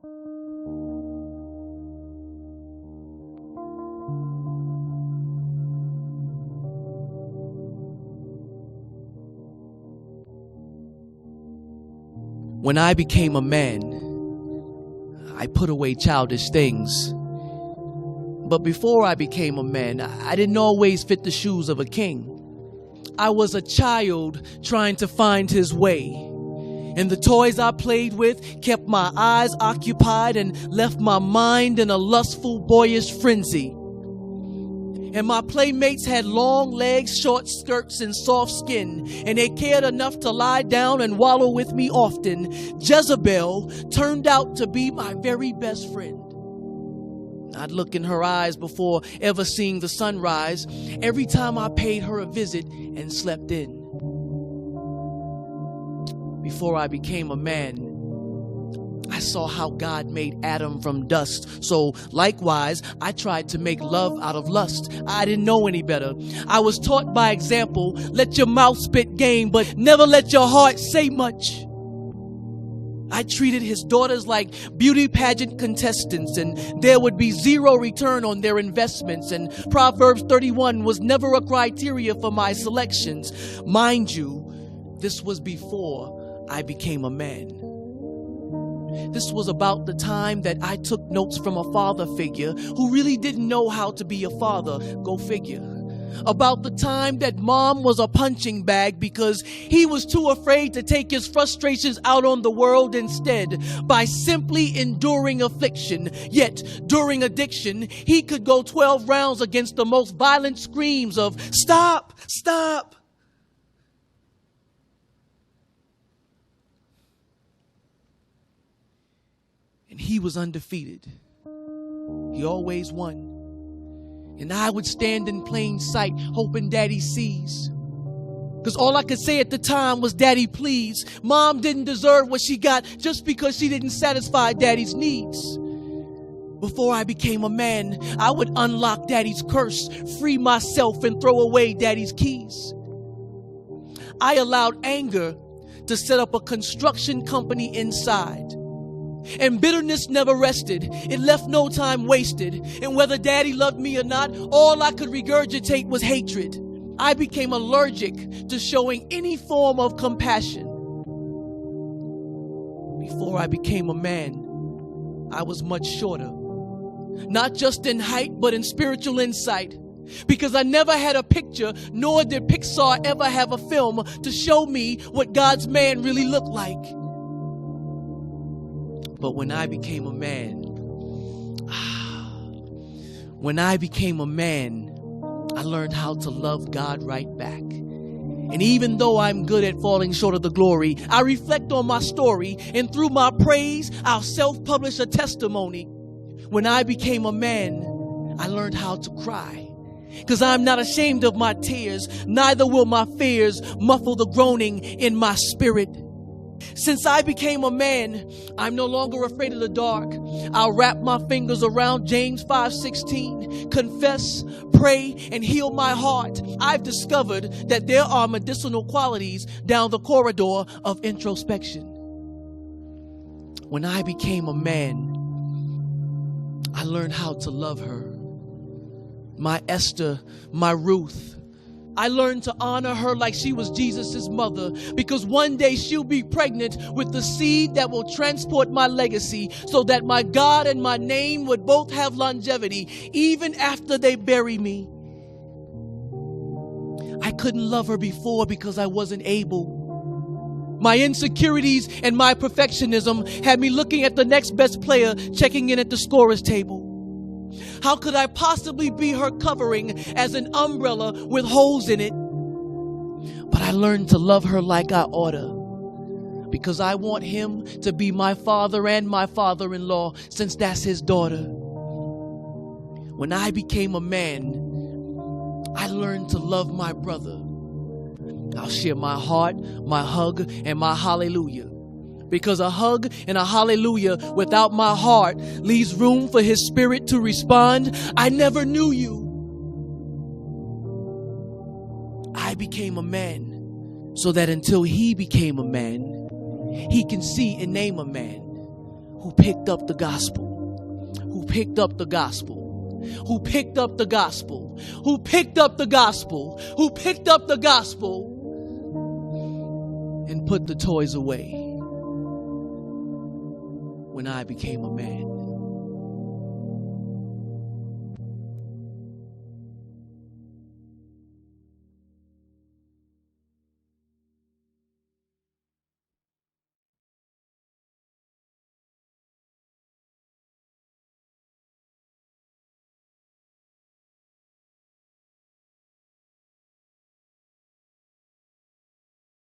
When I became a man, I put away childish things. But before I became a man, I didn't always fit the shoes of a king. I was a child trying to find his way. And the toys I played with kept my eyes occupied and left my mind in a lustful, boyish frenzy. And my playmates had long legs, short skirts, and soft skin, and they cared enough to lie down and wallow with me often. Jezebel turned out to be my very best friend. I'd look in her eyes before ever seeing the sunrise, every time I paid her a visit and slept in. Before I became a man, I saw how God made Adam from dust. So likewise, I tried to make love out of lust. I didn't know any better. I was taught by example, let your mouth spit game, but never let your heart say much. I treated his daughters like beauty pageant contestants, and there would be zero return on their investments, and Proverbs 31 was never a criteria for my selections. Mind you, this was before I became a man. This was about the time that I took notes from a father figure who really didn't know how to be a father. Go figure. About the time that mom was a punching bag because he was too afraid to take his frustrations out on the world instead by simply enduring affliction. Yet during addiction, he could go 12 rounds against the most violent screams of stop, stop. And he was undefeated. He always won. And I would stand in plain sight, hoping Daddy sees. Because all I could say at the time was, Daddy, please. Mom didn't deserve what she got just because she didn't satisfy Daddy's needs. Before I became a man, I would unlock Daddy's curse, free myself, and throw away Daddy's keys. I allowed anger to set up a construction company inside. And bitterness never rested. It left no time wasted. And whether Daddy loved me or not, all I could regurgitate was hatred. I became allergic to showing any form of compassion. Before I became a man, I was much shorter. Not just in height, but in spiritual insight. Because I never had a picture, nor did Pixar ever have a film to show me what God's man really looked like. But when I became a man, I learned how to love God right back. And even though I'm good at falling short of the glory, I reflect on my story, and through my praise, I'll self-publish a testimony. When I became a man, I learned how to cry. Because I'm not ashamed of my tears, neither will my fears muffle the groaning in my spirit. Since I became a man, I'm no longer afraid of the dark. I'll wrap my fingers around James 5:16, confess, pray, and heal my heart. I've discovered that there are medicinal qualities down the corridor of introspection. When I became a man, I learned how to love her. My Esther, my Ruth. I learned to honor her like she was Jesus' mother, because one day she'll be pregnant with the seed that will transport my legacy so that my God and my name would both have longevity even after they bury me. I couldn't love her before because I wasn't able. My insecurities and my perfectionism had me looking at the next best player checking in at the scorer's table. How could I possibly be her covering as an umbrella with holes in it? But I learned to love her like I oughta, because I want him to be my father and my father-in-law, since that's his daughter. When I became a man, I learned to love my brother. I'll share my heart, my hug, and my hallelujah. Because a hug and a hallelujah without my heart leaves room for his spirit to respond, I never knew you. I became a man so that until he became a man, he can see and name a man. who picked up the gospel, who picked up the gospel, who picked up the gospel, who picked up the gospel, who picked up the gospel, and put the toys away when I became a man.